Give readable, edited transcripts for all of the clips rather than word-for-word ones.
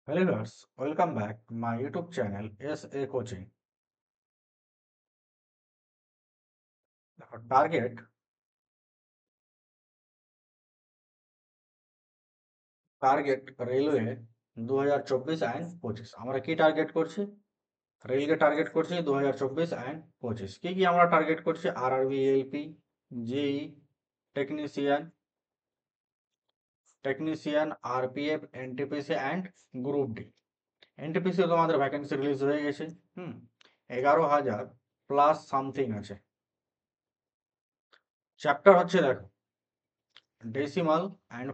Hello viewers, welcome back to my YouTube channel SA Coaching. Target target railway 2024 and 25 আমরা কি target করছি? রেলকে target করছি 2024 and 25 কি আমরা টার্গেট করছি? RRB, LP, JE, technician, RPF, NTPC and group D. NTPC তোমাদের vacancy release হয়ে গেছে। 11,000 প্লাস সামথিং আছে। চ্যাপ্টার হচ্ছে দেখো decimal and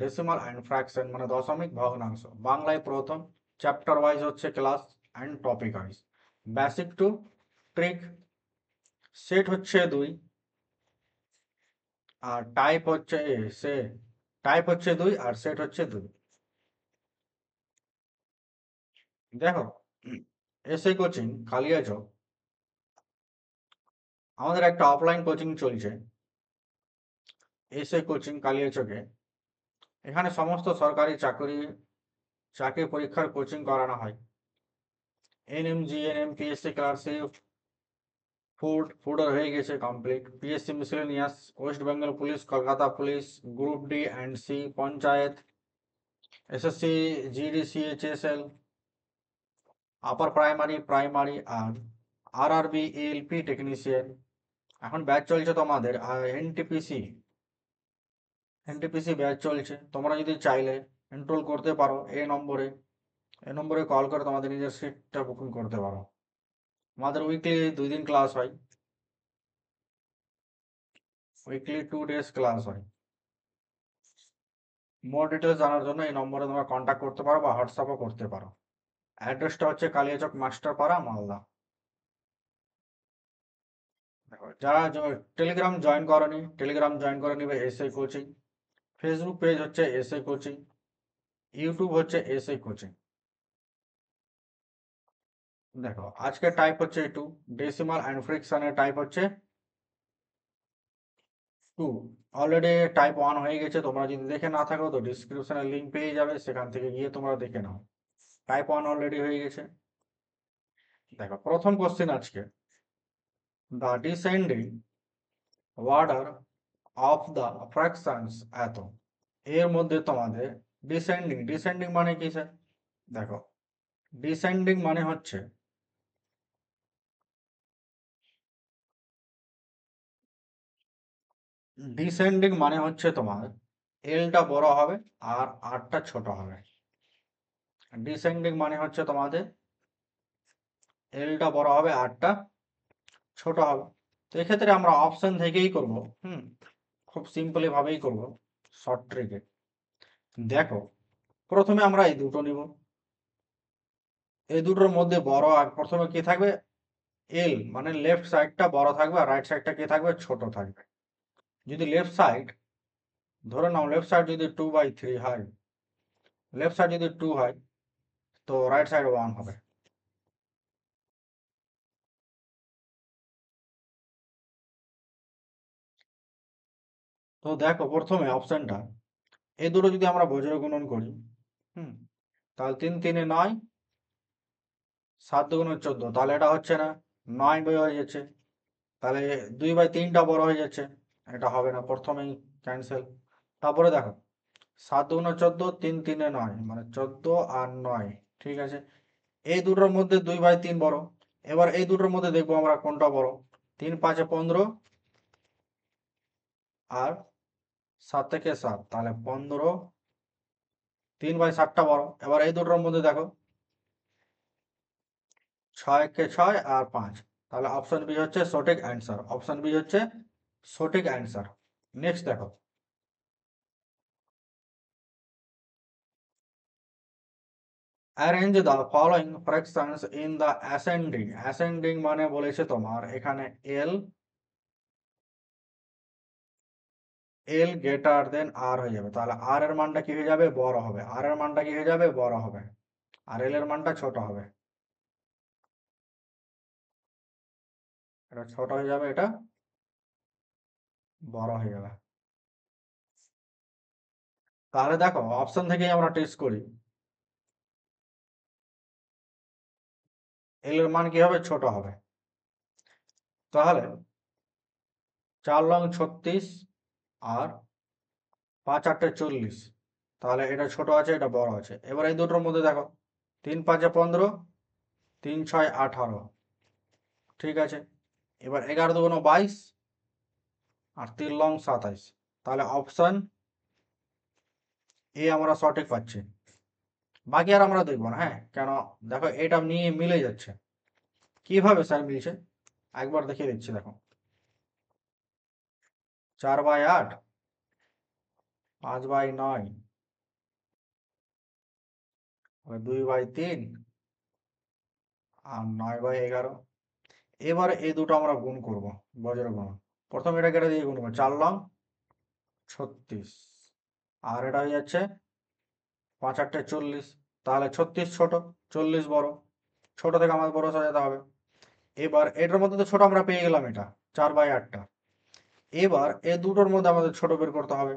decimal and fraction মানে দশমিক ভগ্নাংশ। বাংলায় প্রথম, চ্যাপ্টার ওয়াইজ হচ্ছে class and topic wise. Basic to trick, set হচ্ছে 2 আর টাইপ হচ্ছে 2 আর সেট হচ্ছে 2। দেখো, এসএ কোচিং কালিয়াচক আমাদের একটা অফলাইন কোচিং চলছে। এসএ কোচিং কালিয়াচকে এখানে সমস্ত সরকারি চাকরি পরীক্ষার কোচিং করানো হয়। এনএম, জিএনএম, পিএসসি ক্লার্কশিপ, ফুডের হয়ে গেছে complete. PSC miscellaneous, West Bengal police, Kolkata police, group D and C, panchayat, SSC, GD, CHSL, upper primary আর আরআরবি, এএলপি টেকনিশিয়ান। এখন ব্যাচ চলছে তোমাদের আর এনটিপিসি ব্যাচ চলছে। তোমরা যদি চাইলে এনরোল করতে পারো এই নম্বরে কল করে তোমাদের নিজের সিটটা বুকিং করতে পারো। আমাদের উইকলি 2 দিন ক্লাস হয়, উইকলি 2 days ক্লাস হয়। মোর ডিটেলস জানার জন্য এই নম্বরে তোমরা কন্ট্যাক্ট করতে পারো বা হোয়াটসঅ্যাপও করতে পারো। অ্যাড্রেসটা হচ্ছে কালিয়াচক মাস্টারপাড়া, মালদা। দেখো, যারা টেলিগ্রাম জয়েন করে নিবে এসএ কোচিং। ফেসবুক পেজ হচ্ছে এসএ কোচিং, ইউটিউব হচ্ছে এসএ কোচিং। দেখো, আজকে টাইপ হচ্ছে 2, ডেসিমাল অ্যান্ড ফ্রিকশনের টাইপ হচ্ছে 2। অলরেডি টাইপ 1 হয়ে গেছে, তোমরা যদি দেখে না থাকো তো ডিসক্রিপশনে লিঙ্ক পেয়ে যাবে, সেখান থেকে গিয়ে তোমরা দেখে নাও। টাইপ 1 অলরেডি হয়ে গেছে। দেখো, প্রথম কোশ্চেন আজকে, the descending order of the fractions এত। এর মধ্যে তোমাদের ডিসেন্ডিং মানে কি স্যার? দেখো, ডিসেন্ডিং মানে হচ্ছে তোমার এলটা বড় হবে আর আরটা ছোট হবে। ডিসেন্ডিং মানে হচ্ছে তোমাদের এলটা বড় হবে আরটা ছোট হবে। তো এক্ষেত্রে আমরা অপশন থেকেই করব। খুব সিম্পলি ভাবেই করব, শর্ট ট্রিকে। দেখো, প্রথমে আমরা এই দুটো নিব। এই দুটোর মধ্যে বড় আর প্রথমে কি থাকবে? এল মানে লেফট সাইডটা বড় থাকবে আর রাইট সাইডটা কি থাকবে? ছোট থাকবে। যদি লেফট সাইড, ধরে নাও লেফট সাইড যদি 2/3 হয়, লেফট সাইড যদি 2 হয় তো রাইট সাইড 1 হবে। তো দেখো, প্রথমে অপশনটা এই দুটো যদি আমরা বজ্র গুণন করি, হুম তাহলে 3 3 9, 7 2 14, তাহলে এটা হচ্ছে না, 9 হয়ে যাচ্ছে। তাহলে 2/3টা বড় হয়ে যাচ্ছে, এটা হবে না, প্রথমেই ক্যান্সেল। তারপরে দেখো, 7 2 14, 3 3 9 মানে 14 আর 9, ঠিক আছে। এই দুটোর মধ্যে 2/3 বড়। এবার এই দুটোর মধ্যে দেখবো আমরা কোনটা বড়। 3 5 15 আর 7 থেকে 7, তাহলে 15, 3/7টা বড়। এবার এই দুটোর মধ্যে দেখো, 6 কে 6 আর 5, তাহলে অপশন বি হচ্ছে সঠিক অ্যান্সার। অপশন বি হচ্ছে সঠিক অ্যান্সার। নেক্সট দেখো, arrange the following fractions in the ascending. Ascending মানে বলেছে তোমার এখানে এল গ্রেটার দেন আর হয়ে যাবে। তাহলে আর এর মানটা কি হয়ে যাবে? বড় হবে। আর এর মানটা কি হয়ে যাবে? বড় হবে। আর এল এর মানটা ছোট হবে। এটা ছোট হয়ে যাবে, এটা বড় হয়ে যাবে। তাহলে দেখো অপশন থেকেই আমরা টেস্ট করি, এল এর মান কি হবে, ছোট হবে। তাহলে 4 লং 36 আর 5 8 40, তাহলে এটা ছোট আছে, এটা বড় আছে। এবার এই দুটোর মধ্যে দেখো 3 5 15, 3 6 18, ঠিক আছে। এবার 11 2 22 আর 3 লং 27, তাহলে অপশন এ আমরা সঠিক পাচ্ছি। বাকি আর আমরা দেখবো না, হ্যাঁ, কেন দেখো এটা নিয়ে মিলে যাচ্ছে। কিভাবে স্যার মিলছে একবার দেখিয়ে দিচ্ছি, দেখো 4/8, 5/9, 2/3 আর 9/11। এবার এই দুটো আমরা গুণ করব, বজ্র গুণ। প্রথম এটাকে এটা দিয়ে গুণ করবো, 4 লং 36 আর এটা হয়ে যাচ্ছে 5 8 40, তাহলে 36 ছোট, 40 বড়। ছোট থেকে আমাদের বড় সাজাতে হবে। এবার এটার মধ্যে তো ছোট আমরা পেয়ে গেলাম, এটা 4/8টা। এবার এই দুটোর মধ্যে আমাদের ছোট বের করতে হবে।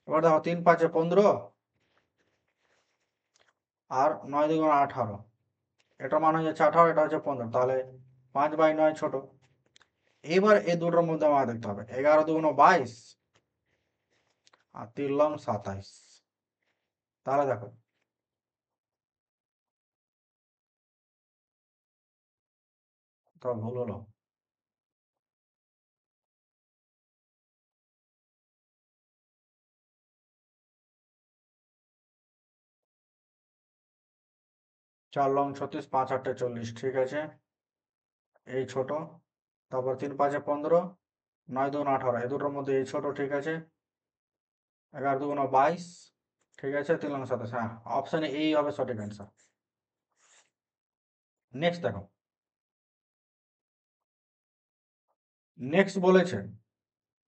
এবার দেখো 3 5 15 আর 9 2 18, এটার মান হয়ে যাচ্ছে 18, এটা হচ্ছে 15, তাহলে 5/9 ছোট। এবার এই দুটোর মধ্যে আমাদের দেখতে হবে 11 2 22 আর 3 লং 27, তাহলে দেখো তো ভুল হলো। 4 লং 36, 5 8 40, ঠিক আছে, এই ছোট। তারপর 3 5 15, 9 2 18, এই দুটোর মধ্যে এই ছোট, ঠিক আছে। 11 2 22, ঠিক আছে, 3 লং 27, হ্যাঁ, অপশানে এই হবে সঠিক অ্যান্সার। নেক্সট দেখো, নেক্সট বলেছে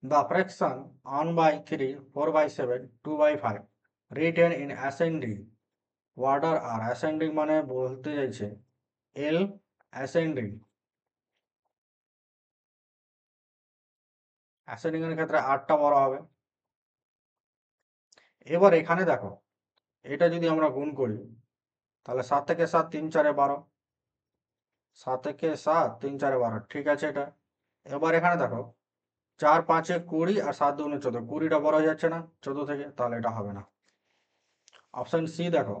the fraction 1/3, 4/7, 2/5 written in ascending order আর ascending মানে বলতে চাইছে এল ascending, ascending এর ক্ষেত্রে 8টা বড় হবে। এবার এখানে দেখো এটা যদি আমরা গুণ করি, তাহলে 7 থেকে 7 3 4 12, 7 থেকে 7 3 4 12, ঠিক আছে এটা। এবার এখানে দেখো 4 5 20 আর 7 2 14, 20টা বড় হয়ে যাচ্ছে না 14 থেকে, তাহলে এটা হবে না। অপশন সি দেখো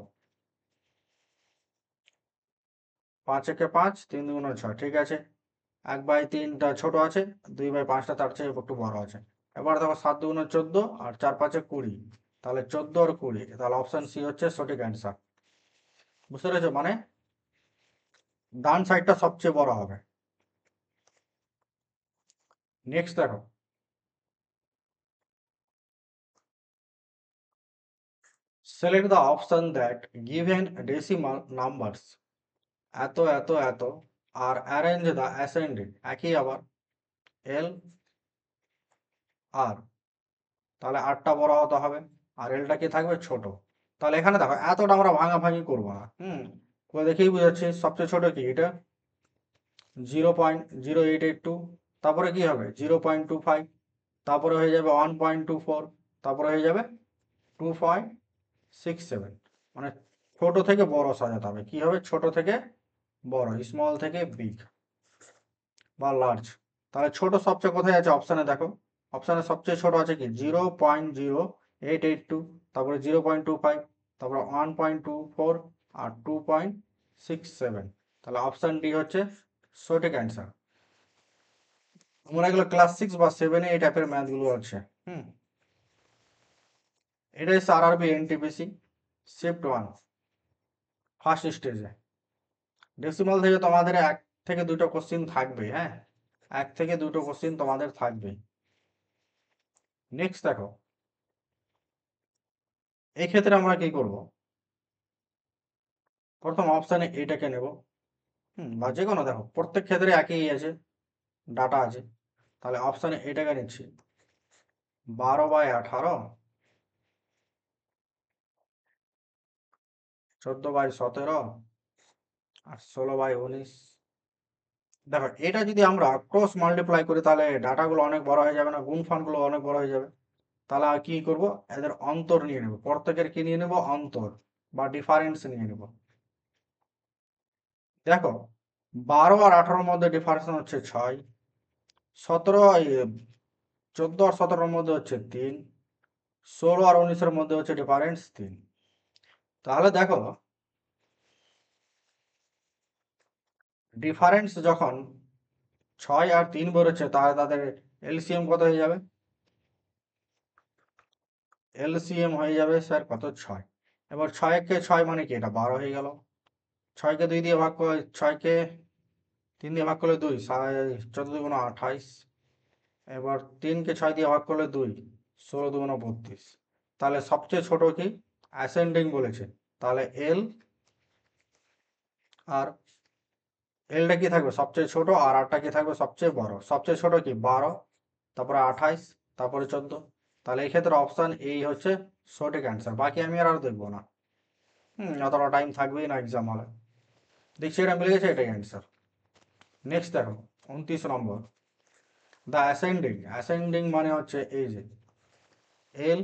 5 একে 5, 3 2 6, ঠিক আছে। 1/3টা ছোট আছে, 2/5টা তার চেয়ে একটু বড় আছে। এবার দেখো 7 2 14 আর 4 5 20, তাহলে 14 আর 20, তাহলে অপশন সি হচ্ছে সঠিক অ্যান্সার। বুঝতে পেরেছো, মানে ডান সাইডটা সবচেয়ে বড় হবে। নেক্সট দেখো, select the option that given decimal numbers এত এত এত আর arrange the ascending, একই আবার এল আর, তাহলে 8টা বড় হতে হবে আর এলটা কি থাকবে, ছোট। তাহলে এখানে দেখো এতটা আমরা ভাঙাভাঙি করবো না, করে দেখেই বুঝাচ্ছি সবচেয়ে ছোট কি এটা 0.0882, তারপরে কি হবে 0.25, তারপরে হয়ে যাবে 1.24, তারপরে হয়ে যাবে 2.67, মানে ছোট থেকে বড় সাজাতে হবে। কি হবে, ছোট থেকে বড়, স্মল থেকে বিগ বা লার্জ। তাহলে ছোট সবচেয়ে কোথায় আছে, অপশানে দেখো, অপশানে সবচেয়ে ছোট আছে কি 0.0882, তারপরে 0.25, তারপরে 1.24 আর 2.67, তাহলে অপশান ডি হচ্ছে সঠিক অ্যান্সার। তোমরা এগুলো ক্লাস 6 বা 7-এ এই টাইপের ম্যাথগুলো আছে। এটা হচ্ছে আরআরবি এনটিপিসি শিফট 1 ফার্স্ট স্টেজে। ডেসিমাল থেকে তোমাদের 1 থেকে 2টো কোশ্চিন থাকবে, হ্যাঁ, 1 থেকে 2টো কোশ্চিন তোমাদের থাকবে। নেক্সট দেখো, এই ক্ষেত্রে আমরা কি করব, প্রথম অপশানে এইটাকে নেব, বা যে কোনো, দেখো প্রত্যেক ক্ষেত্রে একই আছে, ডাটা আছে। তাহলে অপশানে এটাকে নিচ্ছি 12/18, 14/17 আর 16/19। দেখো এটা যদি আমরা ক্রস মাল্টিপ্লাই করি তাহলে ডাটাগুলো অনেক বড় হয়ে যাবে না, গুণফলগুলো অনেক বড় হয়ে যাবে। তাহলে কি করব, এদের অন্তর নিয়ে নেব, প্রত্যেকের কি নিয়ে নেব, অন্তর বা ডিফারেন্স নিয়ে নেব। দেখো 12 আর 18-র মধ্যে ডিফারেন্স হচ্ছে 6, 17 14 আর 17-র মধ্যে হচ্ছে 3, 16 আর 19-এর মধ্যে হচ্ছে ডিফারেন্স 3। তাহলে দেখো ডিফারেন্স যখন 6 আর 3 বেরোচ্ছে, তাহলে তাদের এলসিএম কত হয়ে যাবে, এলসিএম হয়ে যাবে স্যার কত, 6। এবার 6 কে 6 মানে কি, এটা 12 হয়ে গেল। 6কে 2 দিয়ে ভাগ করে, 6কে 3 দিয়ে ভাগ করলে 2, 14 দুগুণ 28। এবার 3কে 6 দিয়ে ভাগ করলে 2, 16 দুগুণ 32। তাহলে সবচেয়ে ছোট কি, অ্যাসেন্ডিং বলেছে, তাহলে এল, আর এলটা কি থাকবে সবচেয়ে ছোট, আর আরটা কি থাকবে সবচেয়ে বড়। সবচেয়ে ছোট কি 12, তারপরে 28, তারপরে 14। তাহলে এই ক্ষেত্রে অপশান এই হচ্ছে সঠিক অ্যান্সার। বাকি আমি আর দেখবো না, অতটা টাইম থাকবেই না এক্সাম হলে। দেখছি এটা মিলে গেছে, এটাই অ্যান্সার। নেক্সট দেখো 29 নম্বর, দ্য অ্যাসেন্ডিং। অ্যাসেন্ডিং মানে হচ্ছে এই যে এল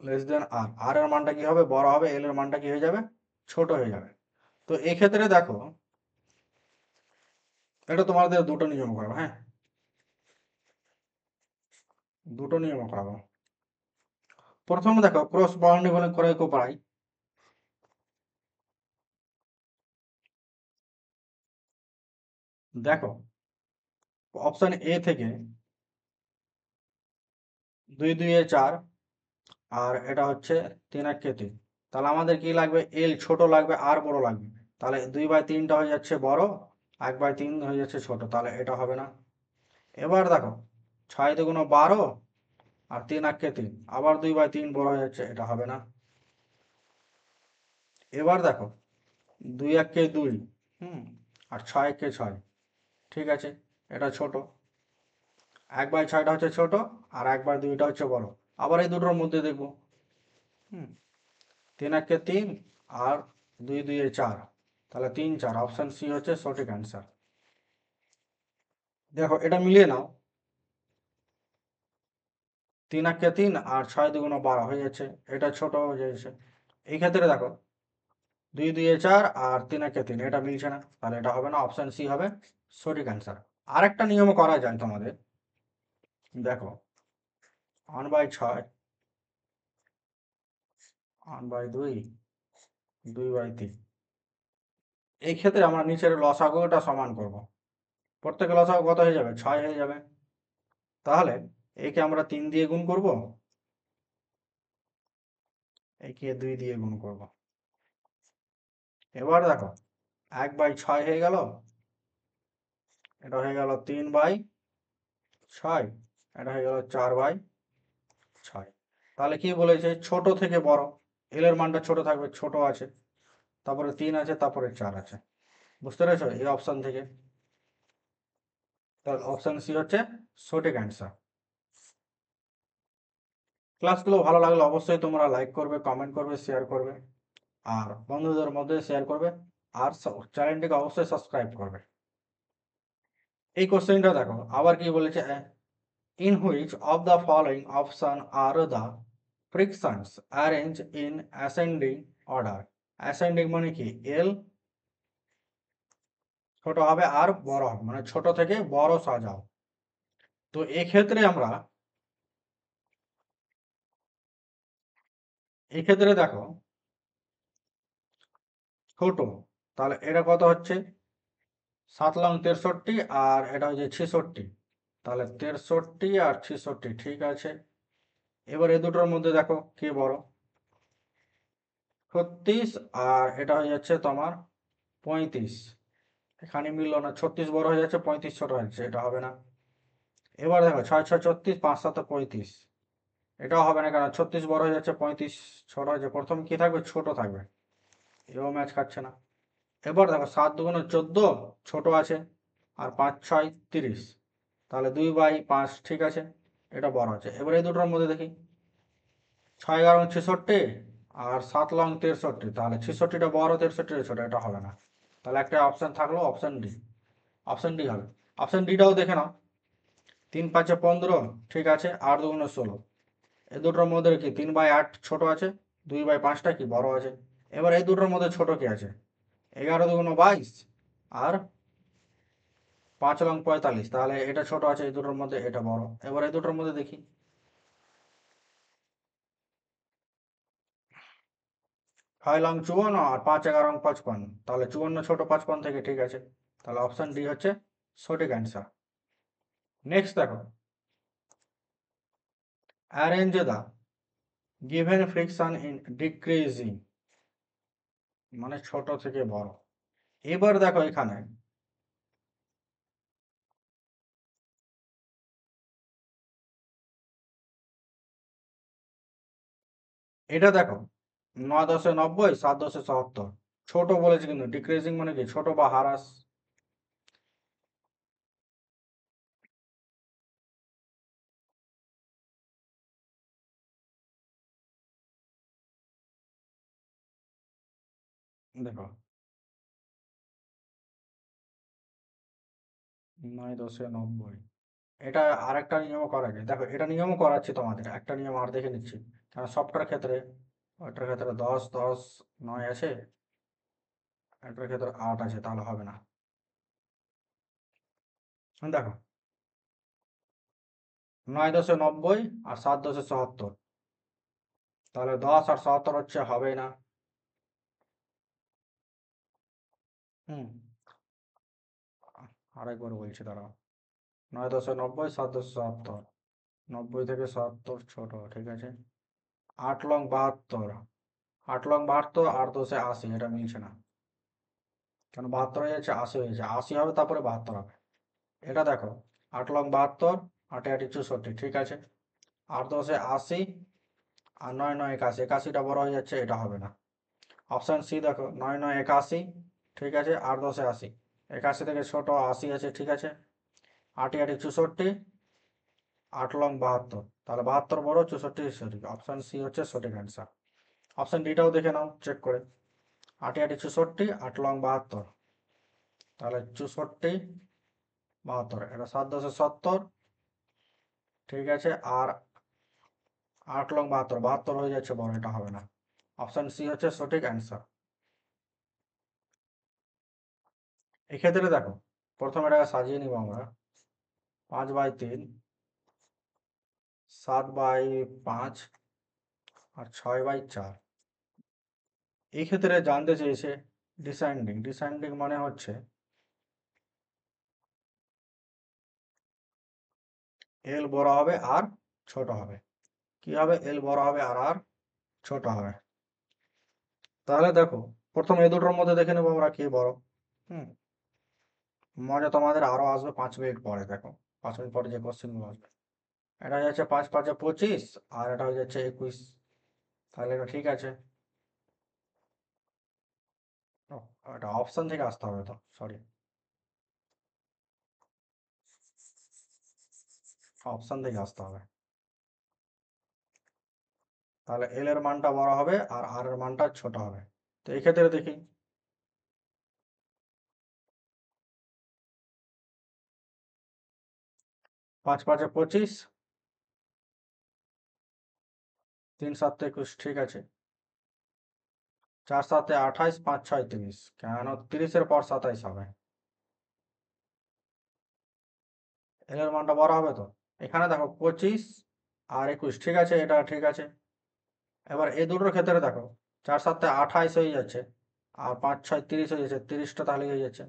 লেস দেন আর, আর এর মানটা কি হবে, বড় হবে, এল এর মানটা কি হয়ে যাবে, ছোট হয়ে যাবে। তো এই ক্ষেত্রে দেখো এটা তোমাদের দুটো নিয়ম করাবো, হ্যাঁ, দুটো নিয়ম করাবো। প্রথমে দেখো ক্রস বাউন্ডারি করে পড়াই। দেখো অপশন এ থেকে 2 2 এ 4, আর এটা হচ্ছে 3 1 3। তাহলে আমাদের কি লাগবে, এল ছোট লাগবে আর বড় লাগবে। তাহলে 2/3টা হয়ে যাচ্ছে বড়, 1/3 হয়ে যাচ্ছে ছোট, তাহলে এটা হবে না। এবার দেখো 6 2 12, আর 3 1 3, আবার 2/3 বড় হয়ে যাচ্ছে, এটা হবে না। এবার দেখো 2 1 2, আর 6 1 6, ঠিক আছে, এটা ছোট। 1/6টা হচ্ছে ছোট, আর 1/2টা হচ্ছে বড়। আবার এই দুটোর মধ্যে দেখবো, 3 1 3, আর 2 2 4, তাহলে 3 4, অপশন সি হচ্ছে সঠিক অ্যান্সার। দেখো এটা মিলিয়ে নাও, 3 1 3 আর 6 2 12 হয়ে যাচ্ছে, এটা ছোট হয়ে যাচ্ছে। এই ক্ষেত্রে দেখো 2 2 4 আর 3 1 3, এটা মিলছে না, তাহলে এটা হবে না, অপশন সি হবে সঠিক অ্যান্সার। আরেকটা নিয়ম করা যায় তোমাদের, দেখো 1/6, 1/2, 2/3। এই ক্ষেত্রে আমরা নিচের লসাগুটা সমান করব। প্রত্যেকের লসাগু কত হয়ে যাবে, 6 হয়ে যাবে। তাহলে একে আমরা 3 দিয়ে গুণ করব, একে 2 দিয়ে গুণ করব। এবার দেখো 1/6 হয়ে গেল, এটা হয়ে গেল 3/6, এটা হয়ে গেল 4/6। তাহলে কি বলেছে, ছোট থেকে বড়, এল এর মানটা ছোট থাকবে, ছোট আছে, তারপরে 3 আছে, তারপরে 4 আছে। বুঝতে পেরেছো এই অপশন থেকে? তাহলে অপশন সি হচ্ছে সঠিক অ্যান্সার। ক্লাসগুলো ভালো লাগলে অবশ্যই তোমরা লাইক করবে, কমেন্ট করবে, শেয়ার করবে, আর বন্ধুদের মধ্যে শেয়ার করবে, আর চ্যানেলটিকে অবশ্যই সাবস্ক্রাইব করবে। এই কোশ্চেনটা দেখো আবার কি বলেছে, in which of the following option are the fractions arrange in ascending order. Ascending মানে কি, এল ছোট হবে আর বড় হবে, মানে ছোট থেকে বড় সাজাও। তো এক্ষেত্রে আমরা, এক্ষেত্রে দেখো ছোট, তাহলে এটা কত হচ্ছে, 7 লং 63, আর এটা হচ্ছে 66। তাহলে 63 আর 66, ঠিক আছে। এবার এই দুটোর মধ্যে দেখো কে বড়, 36, আর এটা হয়ে যাচ্ছে তোমার 35। এখানে মিললো না, 36 বড় হয়ে যাচ্ছে, 35 ছোট হয়ে যাচ্ছে, এটা হবে না। এবার দেখো 6 6 36, 5 7 35, এটাও হবে না, কারণ 36 বড় হয়ে যাচ্ছে, 35 ছোট হয়ে যাচ্ছে, প্রথম কি থাকবে, ছোট থাকবে, এও ম্যাচ খাচ্ছে না। এবার দেখো 7 2 14, ছোট আছে, আর 5 6 30, তাহলে 2/5, ঠিক আছে, এটা বড় আছে। এবার এই দুটোর মধ্যে দেখি, 6 11 66, আর 7 লং 63, তাহলে 66টা বড়, 63টা ছোট, এটা হবে না। তাহলে একটা অপশন থাকলো, অপশন ডি, অপশন ডি হবে। অপশন ডিটাও দেখে নাও, 3 5 15, ঠিক আছে, 8 2 16, এই দুটোর মধ্যে কি 3/8 ছোট আছে, 2/5টা কি বড় আছে। এবার এই দুটোর মধ্যে ছোট কি আছে, 11×2=22 আর 5×45, তাহলে এটা ছোট আছে এই দুটোর মধ্যে, এটা বড়। এবার এই দুটোর মধ্যে দেখি, 6×54 আর 5×11=55, তাহলে 54 ছোট 55 থেকে, ঠিক আছে। তাহলে অপশন ডি হচ্ছে সঠিক অ্যান্সার। নেক্সট দেখো, arrange the given fraction in decreasing, মানে ছোট থেকে বড়। এবার দেখো এখানে এটা দেখো, 9×10=90, 7×10=74। ছোট বলেছে কিন্তু, ডিক্রিজিং মানে কি, ছোট বা হ্রাস। দেখো 9×10=90, এটা আরেকটা নিয়মও করা যায়। দেখো এটা নিয়মও করাচ্ছি তোমাদের, একটা নিয়ম আর দেখে নিচ্ছি। কারণ সবটার ক্ষেত্রে, ওইটার ক্ষেত্রে 10 10 9 আছে, এটার ক্ষেত্রে 8 আছে, তাহলে হবে না। দেখো 9×10=90 আর 7×10=74, তাহলে 10 আর 77 হচ্ছে, হবেই না। হুম, আরেকবার বলছি দাঁড়াও, 9×10=90, 7×10=74, 90 থেকে 77 ছোট, ঠিক আছে। 8×72, 8×72, 8×10=80, এটা মিলছে না। কারণ 72 হয়ে যাচ্ছে, 80 হয়ে যাচ্ছে, 80 হবে তারপরে 72 হবে। এটা দেখো, 8×72, 8×8=64, ঠিক আছে। 8×10=80 আর 9×9=81, 81টা বড় হয়ে যাচ্ছে, এটা হবে না। অপশান সি দেখো, 9×9=81, ঠিক আছে। 8×10=80, 81 থেকে ছোট 80 আছে, ঠিক আছে। 8×8=64, 8×72, তাহলে 72 বড়, 64 সঠিক। অপশান সি হচ্ছে সঠিক অ্যান্সার। অপশান ডিটাও দেখে নাও চেক করে, 8×8=64, 8×72, তাহলে 64 72, এটা 7×10=70, ঠিক আছে। আর 8×72, 72 হয়ে যাচ্ছে বড়, এটা হবে না। অপশান সি হচ্ছে সঠিক অ্যান্সার। এক্ষেত্রে দেখো, প্রথমে এটাকে সাজিয়ে নিব আমরা, 5/3, 7/5 আর 6/4। এই ক্ষেত্রে জানতে চেয়েছে ডিসেন্ডিং। ডিসেন্ডিং মানে হচ্ছে এল বড় হবে আর ছোট হবে। কি হবে, এল বড় হবে আর আর ছোট হবে। তাহলে দেখো, প্রথমে এই দুটোর মধ্যে দেখে নেবো আমরা কে বড়। হুম, মজা তোমাদের আরো আসবে 5 মিনিট পরে, দেখো 5 মিনিট পরে যে কোশ্চেনগুলো আসবে। এটা হয়ে যাচ্ছে 5×5=25, আর এটা হয়ে যাচ্ছে 21, তাহলে এটা ঠিক আছে। ও, এটা অপশন থেকে আসতে হবে তো, সরি, অপশন থেকে আসতে হবে। তাহলে এল এর মানটা বড় হবে আর আর এর মানটা ছোট হবে। তো এই ক্ষেত্রে দেখি, 5×5=25, 3×7=21, ঠিক আছে। 4×7=28, 5×6=30, কেন 30-এর পর 27 হবে। এল এর মানটা বড় হবে তো। এখানে দেখো 25 আর 21, ঠিক আছে, এটা ঠিক আছে। এবার এই দুটোর ক্ষেত্রে দেখো, 4×7=28 হয়ে যাচ্ছে, আর 5×6=30 হয়ে যাচ্ছে, 30টা তাহলে হয়ে যাচ্ছে।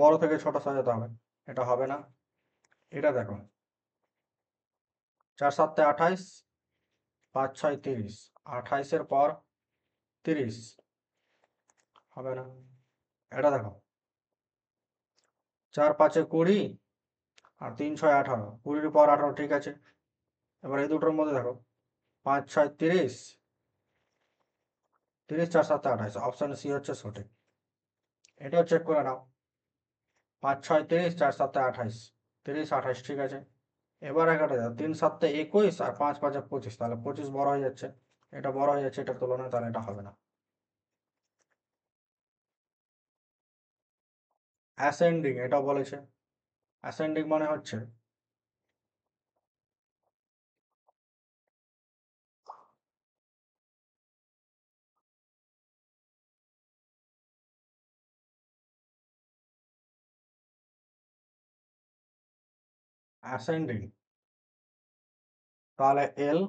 বড় থেকে ছোট সাজাতে হবে, এটা হবে না। এটা দেখো, 4×7=28, 5×6=30, 28-এর পর 30, হবে না। এটা দেখো, 4×5=20 আর 3×6=18, 20-এর পর 18, ঠিক আছে। এবার এই দুটোর মধ্যে দেখো, 5×6=30, 30, 4×7=28, অপশান সি হচ্ছে সঠিক। এটাও চেক করে নাও, 5×6=30, 4×7=28, 30, 28, ঠিক আছে। এবার একটা দেখো, 3×7=21 আর 5×5=25, তাহলে 25 বড় হয়ে যাচ্ছে, এটা বড় হয়ে যাচ্ছে এটার তুলনায়, তাহলে এটা হবে না। অ্যাসেন্ডিং এটা বলেছে। অ্যাসেন্ডিং মানে হচ্ছে অ্যাসেন্ডিং, তাহলে এল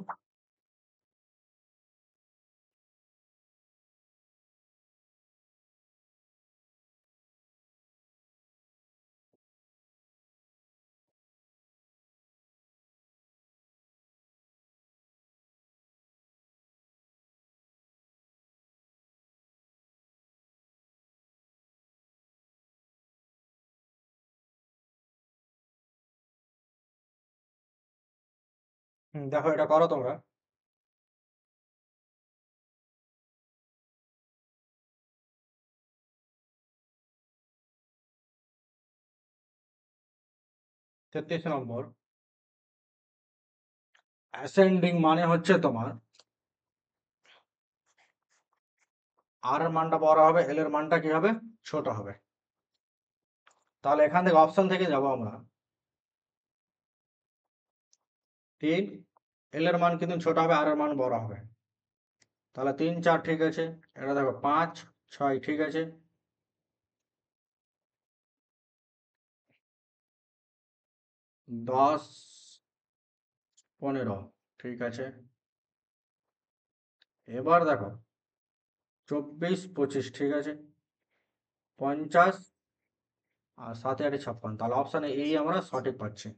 দেখো এটা করো তোমরা। 33 নম্বর, অ্যাসেন্ডিং মানে হচ্ছে তোমার আর এর মানটা বড় হবে, এল এর মানটা কি হবে, ছোট হবে। তাহলে এখান থেকে অপশন থেকে যাব আমরা 3, এল এর মান কিন্তু ছোট হবে, আর এর মান বড় হবে। তাহলে 3 4 ঠিক আছে, এটা দেখো 5 6 ঠিক আছে, 10 15 ঠিক আছে। এবার দেখো 24 25 ঠিক আছে, 50 আর 7 8 56, তাহলে অপশানে এই আমরা সঠিক পাচ্ছি,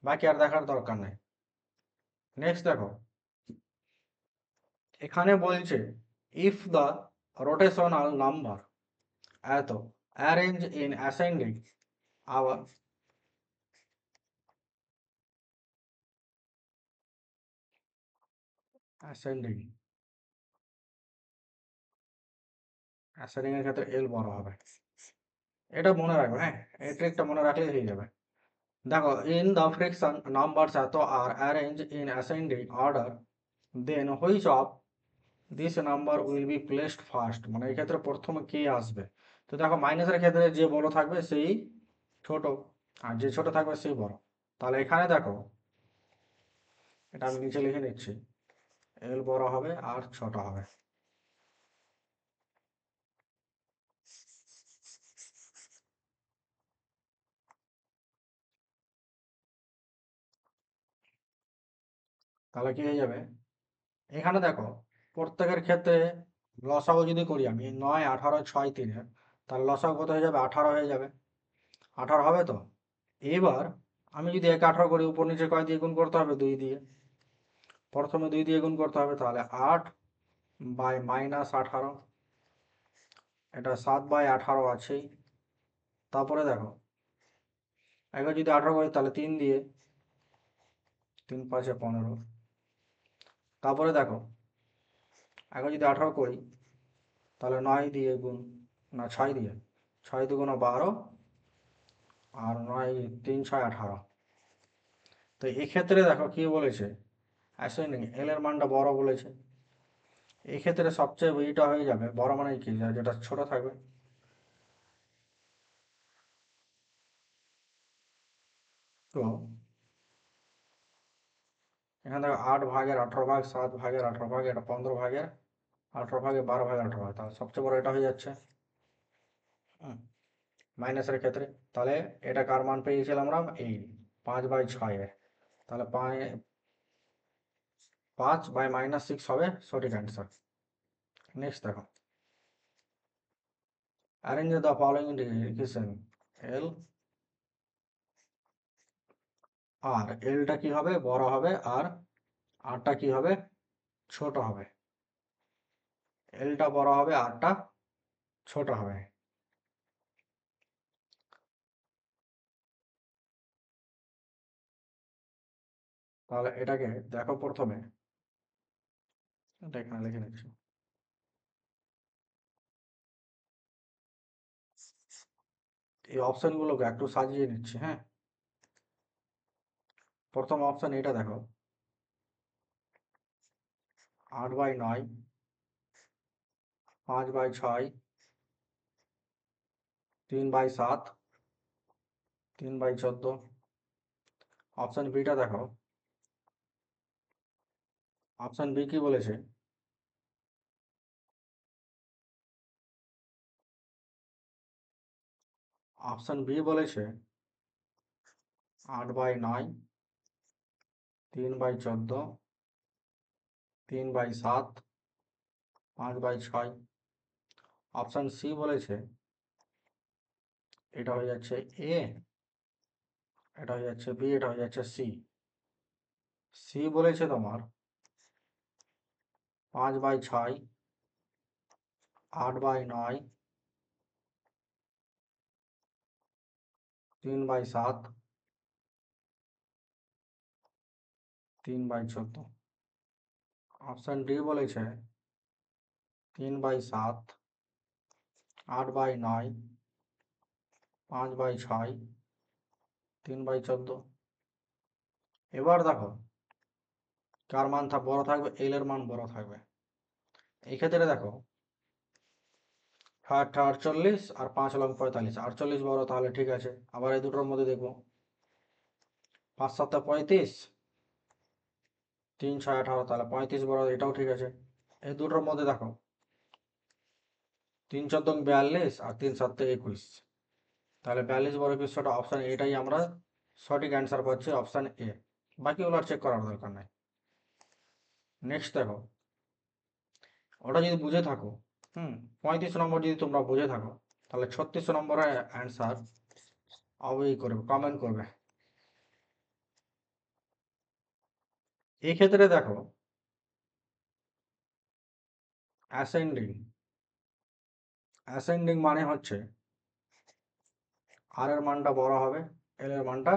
বাকি আর দেখার দরকার নেই। নেক্সট দেখো, এখানে বলছে ইফ দ্য রোটেশনাল নাম্বার এত অ্যারেঞ্জ ইন অ্যাসেন্ডিং আবার অ্যাসেন্ডিং, অ্যাসেন্ডিং এর ক্ষেত্রে এল বড় হবে, এটা মনে রাখবে, হ্যাঁ এই ট্রিকটা মনে রাখলেই হয়ে যাবে। দেখো ইন দ্য ফ্রিকশন নাম্বারস এত are arrange in ascending order then which of this number will be placed first, মানে এই ক্ষেত্রে প্রথমে কে আসবে। তো দেখো মাইনাসের ক্ষেত্রে যে বড় থাকবে সেই ছোট, আর যে ছোট থাকবে সেই বড়। তাহলে এখানে দেখো, এটা আমি নিচে লিখে নিচ্ছি, এল বড় হবে আর ছোট হবে। তাহলে কি হয়ে যাবে, এখানে দেখো প্রত্যেকের ক্ষেত্রে লসাগু যদি করি আমি 9 18 6 3, তাহলে লসাগু কত হয়ে যাবে, 18 হয়ে যাবে, 18 হবে তো। এবার আমি যদি 1 18 করি, উপর নিচে কয় দিয়ে গুণ করতে হবে, 2 দিয়ে, প্রথমে 2 দিয়ে গুণ করতে হবে, তাহলে 8 বাই মাইনাস 18, এটা 7 বাই 18 আছেই। তারপরে দেখো একবার যদি 18 করি তাহলে 3 দিয়ে, 3 5 15, তারপরে দেখো একবার যদি 18 করি তাহলে 9 দিয়ে গুণ, না 6 দিয়ে, 6 দুগুণ 12 আর 9 3 6 18। তো এক্ষেত্রে দেখো কি বলেছে, অ্যাসেন্ডিং এল এর মানটা বড় বলেছে, এক্ষেত্রে সবচেয়ে এইটা হয়ে যাবে বড়, মানে কি যেটা ছোট থাকবে। তো এখানে দেখো 8 ভাগের 18 ভাগ, 7 ভাগের 18 ভাগ, এটা 15 ভাগের 18 ভাগে 12 ভাগে 18 ভাগ, তাহলে সবচেয়ে বড় এটা হয়ে যাচ্ছে মাইনাসের ক্ষেত্রে। তাহলে এটা কার মান পেয়েছিলাম আমরা, এই 5 বাই 6 এর, তাহলে 5 বাই মাইনাস 6 হবে সঠিক অ্যান্সার। নেক্সট দেখো, অ্যারেঞ্জ দ্য ফলোইং ইকুয়েশন এল আর, এলটা কি হবে, বড় হবে, আর আরটা কি হবে, ছোট হবে। এলটা বড় হবে, আরটা ছোট হবে। তাহলে এটাকে দেখো প্রথমে, এটা এখানে লিখে নিচ্ছি, এই অপশনগুলোকে একটু সাজিয়ে নিচ্ছি, হ্যাঁ। প্রথম অপশন এটা দেখো, 8 by 9, 5 by 6, 3 by 7, 3 by 14। Option বিটা দেখো, অপশন বি কি বলেছে, অপশন বি বলেছে 8/9, 3/14, 3/7, 5/6। অপশান সি বলেছে, এটা হয়ে যাচ্ছে এ, এটা হয়ে যাচ্ছে বি, এটা হয়ে যাচ্ছে সি। সি বলেছে তোমার 5/6, 8/9, 3/7, 3/14। অপশান ডি বলেছে 3/7, 8/9, 5/6, 3/14। এবার দেখো কার মান বড় থাকবে, এল এর মান বড় থাকবে। এই ক্ষেত্রে দেখো 48 আর 5 লং 45, 48 বড়, তাহলে ঠিক আছে। আবার এই দুটোর মধ্যে দেখবো 5 7 35, 3 6 18, তাহলে 35 বড়, এটাও ঠিক আছে। এই দুটোর মধ্যে দেখো 3 14 42 আর 3 7 21, তাহলে 42 বড়, 21টা অপশান এটাই আমরা সঠিক অ্যান্সার পাচ্ছি, অপশান এ। বাকিগুলো আর চেক করার দরকার নাই। নেক্সট দেখো, ওটা যদি বুঝে থাকো, 35 নম্বর যদি তোমরা বুঝে থাকো, তাহলে 36 নম্বরের অ্যান্সার অবশ্যই করবে, কমেন্ট করবে। এই ক্ষেত্রে দেখো অ্যাসেন্ডিং মানে হচ্ছে আর এর মানটা বড় হবে, এল এর মানটা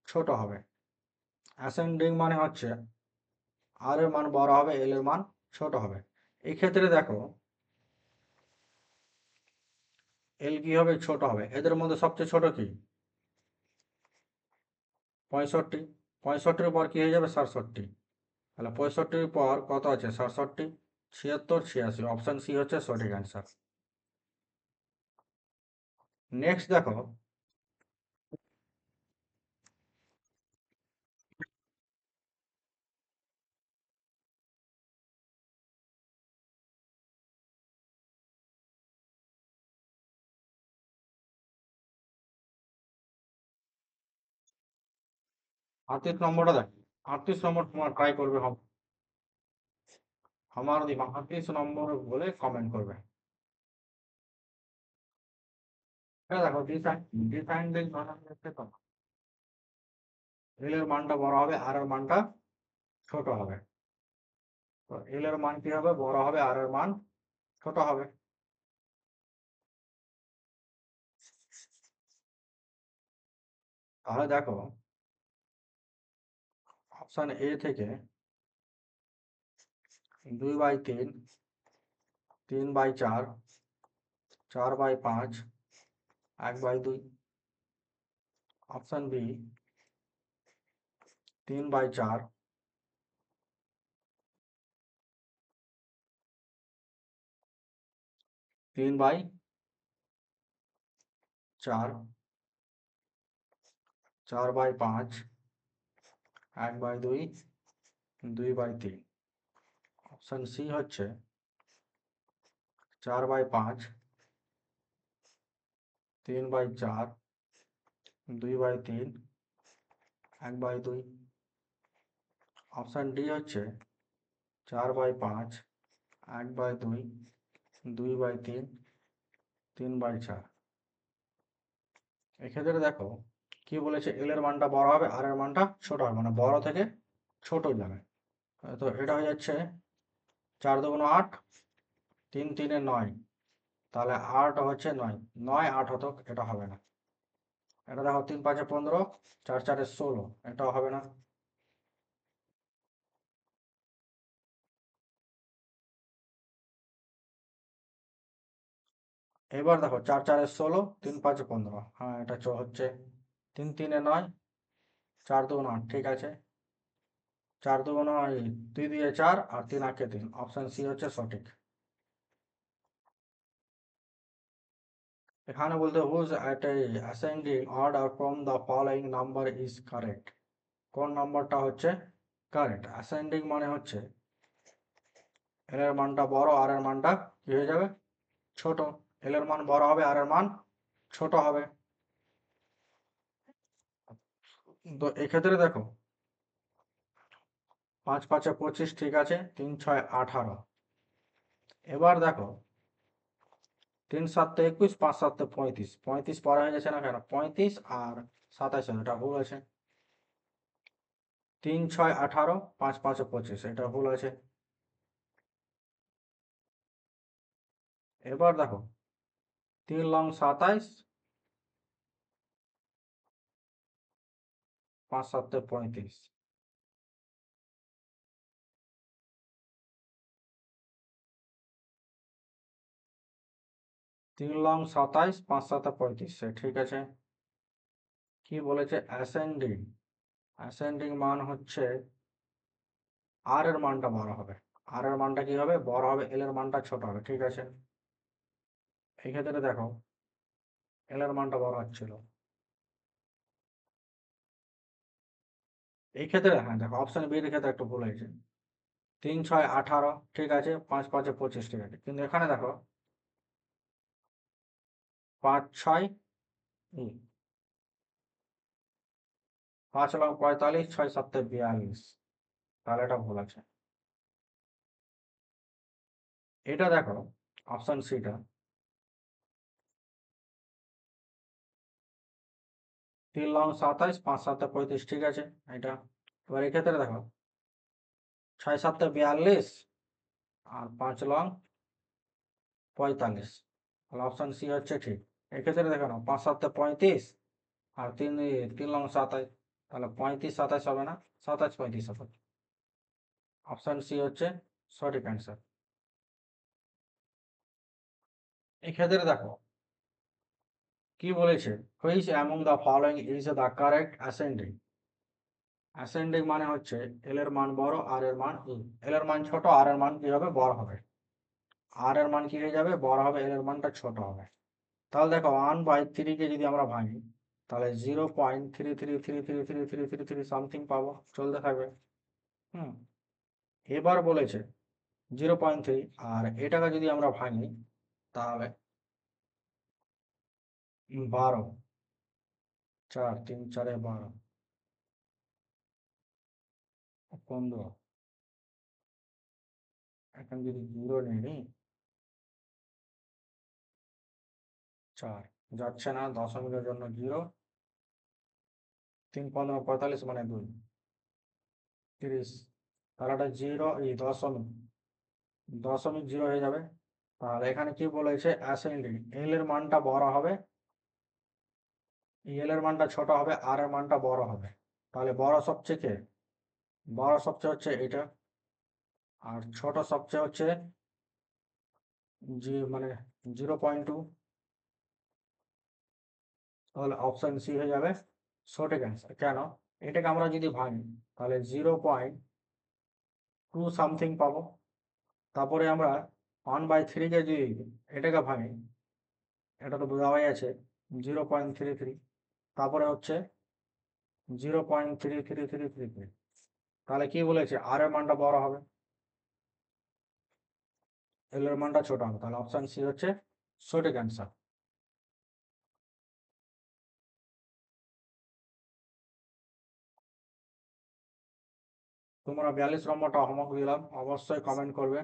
ছোট হবে। অ্যাসেন্ডিং মানে হচ্ছে আর এর মান বড় হবে, এল এর মান ছোট হবে। এই ক্ষেত্রে দেখো এল কি হবে, ছোট হবে। এদের মধ্যে সবচেয়ে ছোট কি 65, 65-এর পর কি হয়ে যাবে 67, তাহলে 65-এর পর কত আছে 67, 76, 86। অপশান সি হচ্ছে সঠিক অ্যান্সার। নেক্সট দেখো 38 নম্বরটা দেখো, 38 নম্বর তোমার ট্রাই করবে, আমার দি 38 নম্বর বলে কমেন্ট করবে। এটা দেখো ডিসাইন্ডিং মানে হচ্ছে তো এল এর মানটা বড় হবে, আর এর মানটা ছোট হবে। তো এল এর মান কি হবে, বড় হবে, আর এর মান ছোট হবে। তাহলে দেখো অপশান এ থেকে 2/3, 3/4, 4/5, 1/2। Option B 3/4, 3/4, 4/5, 1/2, 2/3। অপশান সি হচ্ছে 4/5, 3/4, 2/3, 1/2। অপশান ডি হচ্ছে 4/5, 1/2, 2/3, 3/4। এক্ষেত্রে দেখো কি বলেছে, এল এর মানটা বড় হবে, আর এর মানটা ছোট হবে, মানে বড় থেকে ছোট যাবে। তো এটা হয়ে যাচ্ছে 4 2 8, 3 3 9, তাহলে 8 হচ্ছে 9, 9 8 হতো, এটা হবে না। এটা দেখো 3 5 15, 4 4 16, এটাও হবে না। এবার দেখো 4 4 16, 3 5 15, হ্যাঁ এটা হচ্ছে। 3 3 9, 4 2 8, ঠিক আছে। 4 2 9, 2 2 4 আর 3 8 3। অপশন সি হচ্ছে সঠিক। এখানে বলতে whose at a ascending order from the following number is correct. কোন নাম্বারটা হচ্ছে কারেক্ট। অ্যাসেন্ডিং মানে হচ্ছে এল এর মানটা বড়, আর এর মানটা কি হয়ে যাবে ছোট। এল এর মান বড় হবে, আর এর মান ছোট হবে। তো এক্ষেত্রে দেখো 5 5 25, ঠিক আছে, 3 6 18। এবার দেখো 3 7 21, 5 7 35, 35 পরে হয়ে যাচ্ছে না কেন, 35 আর 27, এটা ভুল আছে। 3 6 18, 5 5 25, এটা ভুল আছে। এবার দেখো 3 লং 27, 5 7 35। 3 লং 27, 5 7 35, ঠিক আছে। কি বলেছে, অ্যাসেন্ডিং। অ্যাসেন্ডিং মান হচ্ছে আর এর মানটা বড় হবে। আর এর মানটা কি হবে, বড় হবে, এল এর মানটা ছোট হবে, ঠিক আছে। এই ক্ষেত্রে দেখো এল এর মানটা বড় হচ্ছিল। এই ক্ষেত্রে হ্যাঁ দেখো অপশন বি এর ক্ষেত্রে একটু ভুল হয়েছে। 3 6 18, ঠিক আছে, 5 5 25, ঠিক আছে, কিন্তু এখানে দেখো 5 6 5 লং 45, 6 7 42, তাহলে এটা ভুল আছে। এটা দেখো অপশন সিটা 3 লং 27, 5 7 35, ঠিক আছে এটা। এবার এক্ষেত্রে দেখো 6 7 42 আর 5 লং 45, তাহলে অপশন সি হচ্ছে ঠিক। এক্ষেত্রে দেখো না 5 7 35 আর 3 লং 27, তাহলে 35 27 হবে না, 27 35 হবে। অপশন সি হচ্ছে সঠিক অ্যান্সার। এক্ষেত্রে দেখো কি বলেছে, which among the following is the correct ascending. Ascending মানে হচ্ছে এল এর মান বড়, আর এর মান এল এর মান ছোট, আর এর মান কি হবে, বড় হবে। আর এর মান কি হয়ে যাবে, বড় হবে, এল এর মানটা ছোট হবে। তাহলে দেখো 1/3 কে যদি আমরা ভাঙি, তাহলে 0.33333333 সামথিং পাবো, চলতে থাকবে। হুম। এবার বলেছে 0.3, আর এটাকে যদি আমরা ভাঙি তাহলে 12, 4 3 4 12, 15। এখন যদি 0 নিই, 4 যাচ্ছে না, দশমিকের জন্য 0, 3 15 45, মানে 2 30, তাহলে এটা 0 এই দশমিক, দশমিক 0 হয়ে যাবে। তাহলে এখানে কি বলেছে, অ্যাসেন্ডিং, এল এর মানটা বড় হবে, এল এর মানটা ছোট হবে, আর এর মানটা বড় হবে। তাহলে বড় সবচেয়ে কে, বড় সবচেয়ে হচ্ছে এটা, আর ছোট সবচেয়ে হচ্ছে মানে 0.2। তাহলে অপশন সি হয়ে যাবে সঠিক অ্যান্সার। কেন, এটাকে আমরা যদি ভাঙি তাহলে 0.2 সামথিং পাবো। তারপরে আমরা 1/3 কে যদি এটাকে ভাঙি, এটা তো বোঝাই আছে 0.33, তারপরে হচ্ছে 0.3333, তাহলে কি বলেছে, আর এর মানটা বড় হবে, এল এর মানটা ছোট হবে, তাহলে অপশন সি হচ্ছে সঠিক অ্যান্সার। তোমরা 42 নম্বরটা হোমওয়ার্ক দিলাম, অবশ্যই কমেন্ট করবে।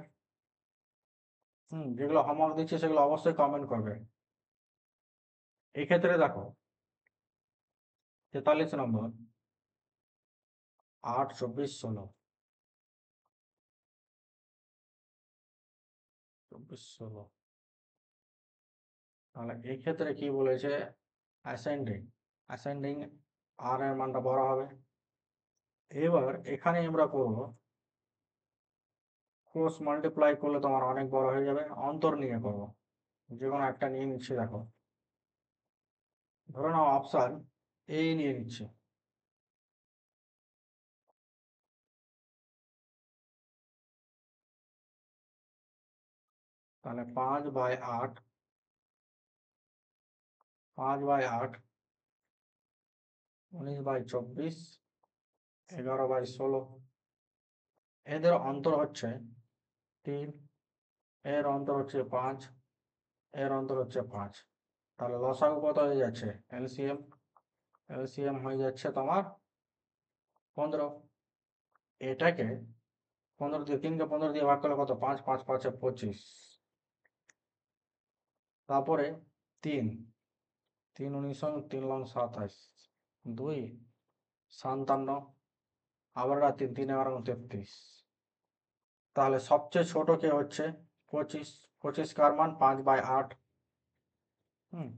যেগুলো হোমওয়ার্ক দিচ্ছে সেগুলো অবশ্যই কমেন্ট করবে। এক্ষেত্রে দেখো 43 নম্বর, 8 24 16, 24 16, তাহলে এক্ষেত্রে কি বলেছে, অ্যাসেন্ডিং, অ্যাসেন্ডিং আর এর মানটা বড় হবে। এবার এখানে আমরা করব ক্রস মাল্টিপ্লাই করলে তোমার অনেক বড় হয়ে যাবে, অন্তর নিয়ে করব। যে কোনো একটা নিয়ে নিচ্ছি, দেখো ধরে নাও অপশন এই নিয়ে নিচ্ছি। তাহলে 5/8, 5/8, 19/24, 11/16, এদের অন্তর হচ্ছে 3, এর অন্তর হচ্ছে 5, এর অন্তর হচ্ছে 5। তাহলে লসাগু কত হয়ে যাচ্ছে, এলসিএম, এলসিএম হয়ে যাচ্ছে তোমার 15। এটাকে 15 দিয়ে 3 কে 15 দিয়ে ভাগ করলে কত? 5 5 5 25। তারপরে 3 3 19 3 লং 27 2 57 আবার 3 3 11 33। তাহলে সবচেয়ে ছোট কে হচ্ছে 25। 25 কার মান 5/8। হুম,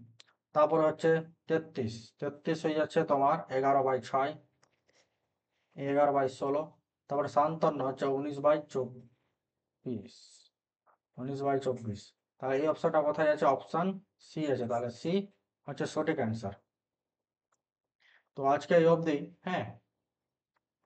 তারপরে হচ্ছে 33। 33 হয়ে যাচ্ছে তোমার 11/6 11/16। তারপরে 57 হচ্ছে 19/24 19/24। তাহলে এই অপশনটা কোথায় আছে? অপশন সি আছে। তাহলে সি হচ্ছে সঠিক অ্যান্সার। তো আজকে এই অবধি। হ্যাঁ,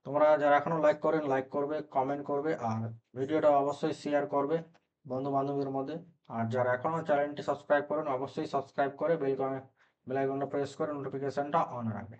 তোমরা যারা এখনো লাইক করেন লাইক করবে, কমেন্ট করবে, আর ভিডিওটা অবশ্যই শেয়ার করবে বন্ধু বান্ধবীর মধ্যে। আর যারা এখনো চ্যানেলটি সাবস্ক্রাইব করেন অবশ্যই সাবস্ক্রাইব করে বেল আইকনটা প্রেস করে নোটিফিকেশনটা অন রাখবে।